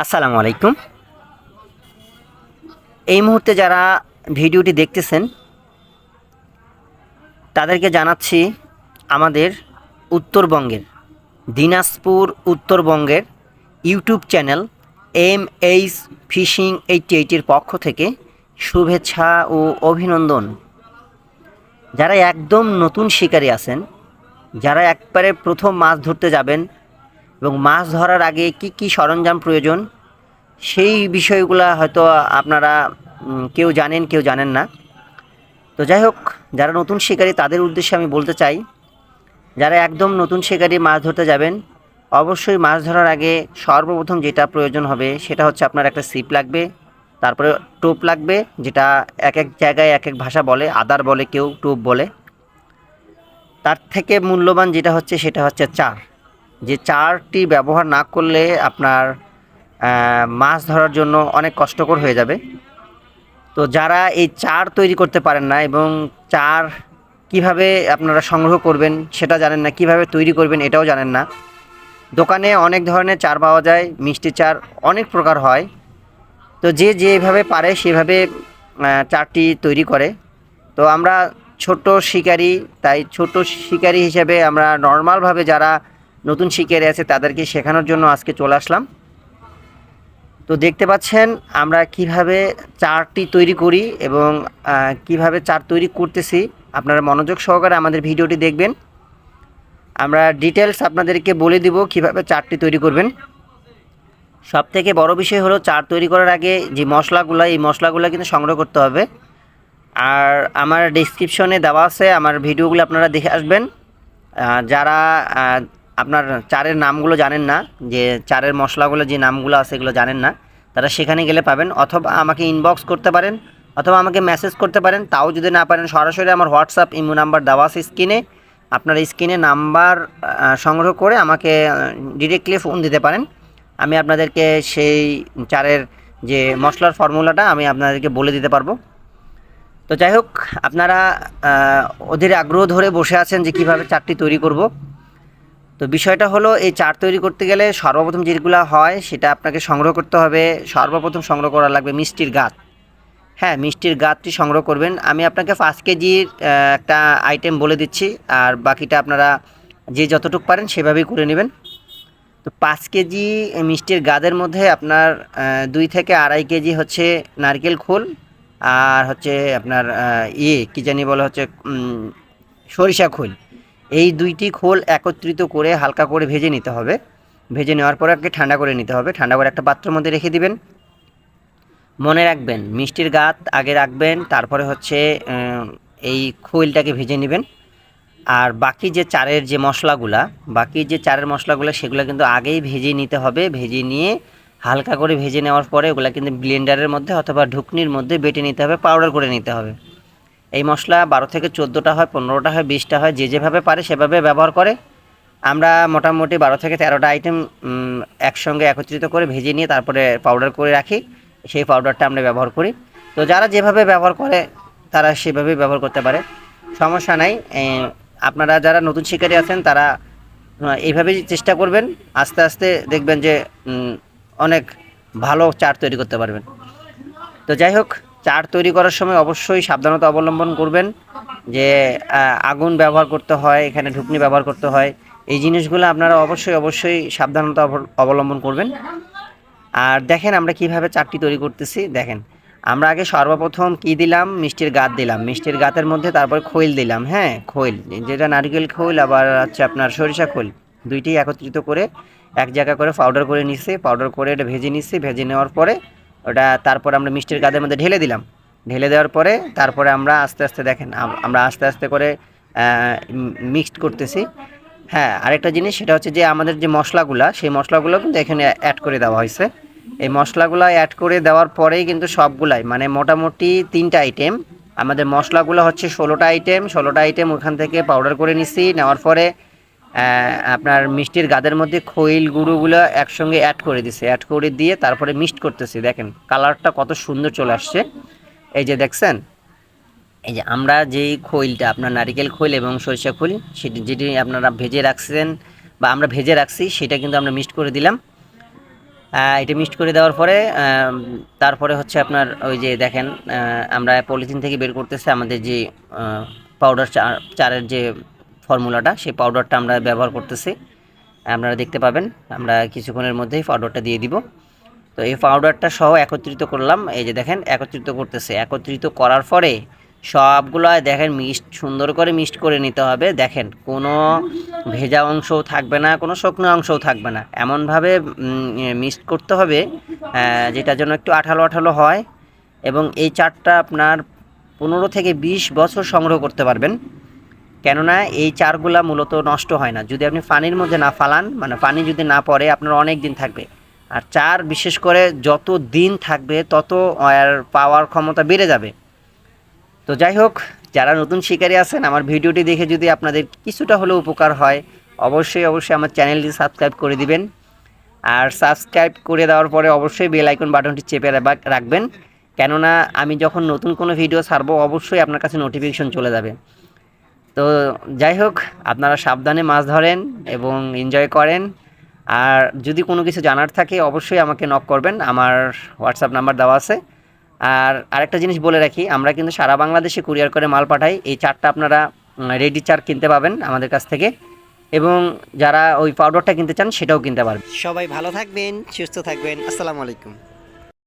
আসসালামু আলাইকুম। এই মুহূর্তে যারা ভিডিওটি দেখতেছেন তাদেরকে জানাচ্ছি আমাদের উত্তরবঙ্গের দিনাজপুর উত্তরবঙ্গের ইউটিউব চ্যানেল MH ফিশিং 88 এর পক্ষ থেকে শুভেচ্ছা ও অভিনন্দন। যারা একদম নতুন শিকারী আছেন, যারা একবারে প্রথম মাছ ধরতে যাবেন এবং মাছ ধরার আগে কি কি সরঞ্জাম প্রয়োজন সেই বিষয়গুলো হয়তো আপনারা কেউ জানেন কেউ জানেন না। তো যাই হোক, যারা নতুন শিকারী তাদের উদ্দেশ্যে আমি বলতে চাই, যারা একদম নতুন শিকারী মাছ ধরতে যাবেন, অবশ্যই মাছ ধরার আগে সর্বপ্রথম যেটা প্রয়োজন হবে সেটা হচ্ছে আপনার একটা ছিপ লাগবে, তারপরে টোপ লাগবে, যেটা এক এক জায়গায় এক এক ভাষা বলে, আদার বলে, কেউ টোপ বলে। তার থেকে মূল্যবান যেটা হচ্ছে সেটা হচ্ছে চার। যে চারটি ব্যবহার না করলে আপনার মাছ ধরার জন্য অনেক কষ্টকর হয়ে যাবে। তো যারা এই চার তৈরি করতে পারেন না এবং চার কিভাবে আপনারা সংগ্রহ করবেন সেটা জানেন না, কিভাবে তৈরি করবেন এটাও জানেন না, দোকানে অনেক ধরনের চার পাওয়া যায়, মিষ্টি চার অনেক প্রকার হয়। তো যে যেভাবে পারে সেভাবে চারটি তৈরি করে। তো আমরা ছোট শিকারি, তাই ছোট শিকারি হিসেবে আমরা নর্মালভাবে যারা নতুন শিকারি আছে তাদেরকে শেখানোর জন্য আজকে চলে আসলাম। তো দেখতে পাচ্ছেন আমরা কিভাবে চারটি তৈরি করি এবং কিভাবে চার তৈরি করতেছি। আপনারা মনোযোগ সহকারে আমাদের ভিডিওটি দেখবেন। আমরা ডিটেলস আপনাদেরকে বলে দিব কিভাবে চারটি তৈরি করবেন। সবথেকে বড় বিষয় হলো চার তৈরি করার আগে যে মশলাগুলো, এই মশলাগুলো কিন্তু সংগ্রহ করতে হবে। আর আমার ডেসক্রিপশনে দেওয়া আছে, আমার ভিডিওগুলো আপনারা দেখে আসবেন। যারা আপনার চারের নামগুলো জানেন না, যে চারের মশলাগুলো যে নামগুলো আছে এগুলো জানেন না, তারা সেখানে গেলে পাবেন, অথবা আমাকে ইনবক্স করতে পারেন, অথবা আমাকে মেসেজ করতে পারেন। তাও যদি না পারেন, সরাসরি আমার হোয়াটসঅ্যাপ ইমো নাম্বার দেওয়া আছে স্ক্রিনে, আপনার স্ক্রিনে নাম্বার সংগ্রহ করে আমাকে ডিরেক্টলি ফোন দিতে পারেন। আমি আপনাদেরকে সেই চারের যে মশলার ফর্মুলাটা আমি আপনাদেরকে বলে দিতে পারবো। তো যাই হোক, আপনারা ওদের আগ্রহ ধরে বসে আছেন যে কীভাবে চারটি তৈরি করব। তো বিষয়টা হলো, এই চার তৈরি করতে গেলে সর্বপ্রথম যেগুলো হয় সেটা আপনাকে সংগ্রহ করতে হবে। সর্বপ্রথম সংগ্রহ করা লাগবে মিষ্টির গাঁত। হ্যাঁ, মিষ্টির গাঁতটি সংগ্রহ করবেন। আমি আপনাকে 5 কেজির একটা আইটেম বলে দিচ্ছি, আর বাকিটা আপনারা যে যতটুকু পারেন সেভাবেই করে নেবেন। তো 5 কেজি মিষ্টির গাঁদের মধ্যে আপনার 2 থেকে আড়াই কেজি হচ্ছে নারকেল খোল, আর হচ্ছে আপনার কী জানি বলে হচ্ছে সরিষা খোল। এই দুইটি খোল একত্রিত করে হালকা করে ভেজে নিতে হবে। ভেজে নেওয়ার পরে আগে ঠান্ডা করে নিতে হবে। ঠান্ডা করে একটা পাত্রের মধ্যে রেখে দিবেন। মনে রাখবেন মিষ্টির গাঁত আগে রাখবেন, তারপরে হচ্ছে এই খোলটাকে ভেজে নেবেন। আর বাকি যে চারের যে মশলাগুলা, সেগুলো কিন্তু আগেই ভেজে নিতে হবে। ভেজে নিয়ে হালকা করে ভেজে নেওয়ার পরে ওগুলো কিন্তু ব্লেন্ডারের মধ্যে অথবা ঢুকনির মধ্যে বেটে নিতে হবে, পাউডার করে নিতে হবে। এই মশলা 12 থেকে 14টা হয়, 15টা হয়, 20টা হয়, যে যেভাবে পারে সেভাবে ব্যবহার করে। আমরা মোটামুটি 12 থেকে 13টা আইটেম একসঙ্গে একত্রিত করে ভেজে নিয়ে তারপরে পাউডার করে রাখি। সেই পাউডারটা আমরা ব্যবহার করি। তো যারা যেভাবে ব্যবহার করে তারা সেভাবেই ব্যবহার করতে পারে, সমস্যা নাই। আপনারা যারা নতুন শিকারী আছেন তারা এইভাবেই চেষ্টা করবেন, আস্তে আস্তে দেখবেন যে অনেক ভালো চার তৈরি করতে পারবেন। তো যাই হোক, চার তৈরি করার সময় অবশ্যই সাবধানতা অবলম্বন করবেন, যে আগুন ব্যবহার করতে হয়, এখানে ঢুকনি ব্যবহার করতে হয়। এই জিনিসগুলো আপনারা অবশ্যই সাবধানতা অবলম্বন করবেন। আর দেখেন আমরা কিভাবে চারটি তৈরি করতেছি। দেখেন, আমরা আগে সর্বপ্রথম কি দিলাম, মিষ্টির গাঁত দিলাম। মিষ্টির গাঁতের মধ্যে তারপর খৈল দিলাম। হ্যাঁ, খৈল, যেটা নারকেল খৈল আবার হচ্ছে আপনার সরিষা খৈল, দুইটি একত্রিত করে এক জায়গা করে পাউডার করে নিচ্ছি। পাউডার করে এটা ভেজে নিচ্ছি। ভেজে নেওয়ার পরে ওটা তারপর আমরা মিষ্টির গাঁতের মধ্যে ঢেলে দিলাম। ঢেলে দেওয়ার পরে তারপরে আমরা আস্তে আস্তে দেখেন আমরা আস্তে আস্তে করে মিক্সড করতেছি। হ্যাঁ, আরেকটা জিনিস সেটা হচ্ছে যে আমাদের যে মশলাগুলা, সেই মশলাগুলো কিন্তু এখানে অ্যাড করে দেওয়া হয়েছে। এই মশলাগুলো অ্যাড করে দেওয়ার পরেই কিন্তু সবগুলাই মানে মোটামুটি 3টা আইটেম, আমাদের মশলাগুলো হচ্ছে 16টা আইটেম। 16টা আইটেম ওখান থেকে পাউডার করে নিচ্ছি। নেওয়ার পরে আপনার মিষ্টির গাদের মধ্যে খৈল গুঁড়োগুলো একসঙ্গে অ্যাড করে দিছি। অ্যাড করে দিয়ে তারপরে মিক্সড করতেছি। দেখেন কালারটা কত সুন্দর চলে আসছে। এই যে দেখছেন, এই যে আমরা যেই খৈলটা আপনার নারিকেল খৈল এবং সরিষা খৈল সেটি যেটি আপনারা ভেজে রাখছেন বা আমরা ভেজে রাখছি, সেটা কিন্তু আমরা মিক্সড করে দিলাম। এটা মিক্সড করে দেওয়ার পরে তারপরে হচ্ছে আপনার ওই যে দেখেন আমরা পলিথিন থেকে বের করতেছি আমাদের যে পাউডার চারের যে ফর্মুলাটা, সেই পাউডারটা আমরা ব্যবহার করতেছি। আপনারা দেখতে পাবেন আমরা কিছুক্ষণের মধ্যেই পাউডারটা দিয়ে দিব। তো এই পাউডারটা সহ একত্রিত করলাম, এই যে দেখেন একত্রিত করতেছে। একত্রিত করার পরে সবগুলো দেখেন সুন্দর করে মিক্সড করে নিতে হবে। দেখেন কোনো ভেজা অংশও থাকবে না, কোনো শুকনো অংশও থাকবে না, এমনভাবে মিক্সড করতে হবে যেটা যেন একটু আঠালো আঠালো হয়। এবং এই চারটা আপনার 15 থেকে 20 বছর সংগ্রহ করতে পারবেন, কেননা এই চারগুলা মূলত নষ্ট হয় না যদি আপনি পানির মধ্যে না ফালান, মানে পানি যদি না পড়ে আপনার অনেক দিন থাকবে। আর চার বিশেষ করে যত দিন থাকবে তত এর পাওয়ার ক্ষমতা বেড়ে যাবে। তো যাই হোক, যারা নতুন শিকারী আছেন আমার ভিডিওটি দেখে যদি আপনাদের কিছুটা হলেও উপকার হয়, অবশ্যই আমার চ্যানেলটি সাবস্ক্রাইব করে দিবেন। আর সাবস্ক্রাইব করে দেওয়ার পরে অবশ্যই বেল আইকন বাটনটি চেপে রাখবেন, কেননা আমি যখন নতুন কোনো ভিডিও ছাড়বো অবশ্যই আপনার কাছে নোটিফিকেশন চলে যাবে। তো যাই হোক, আপনারা সাবধানে মাছ ধরেন এবং এনজয় করেন। আর যদি কোনো কিছু জানার থাকে অবশ্যই আমাকে নক করবেন, আমার হোয়াটসঅ্যাপ নাম্বার দেওয়া আছে। আর আরেকটা জিনিস বলে রাখি, আমরা কিন্তু সারা বাংলাদেশে কুরিয়ার করে মাল পাঠাই। এই চারটা আপনারা রেডি চার কিনতে পাবেন আমাদের কাছ থেকে, এবং যারা ওই পাউডারটা কিনতে চান সেটাও কিনতে পারবেন। সবাই ভালো থাকবেন, সুস্থ থাকবেন। আসসালামু আলাইকুম।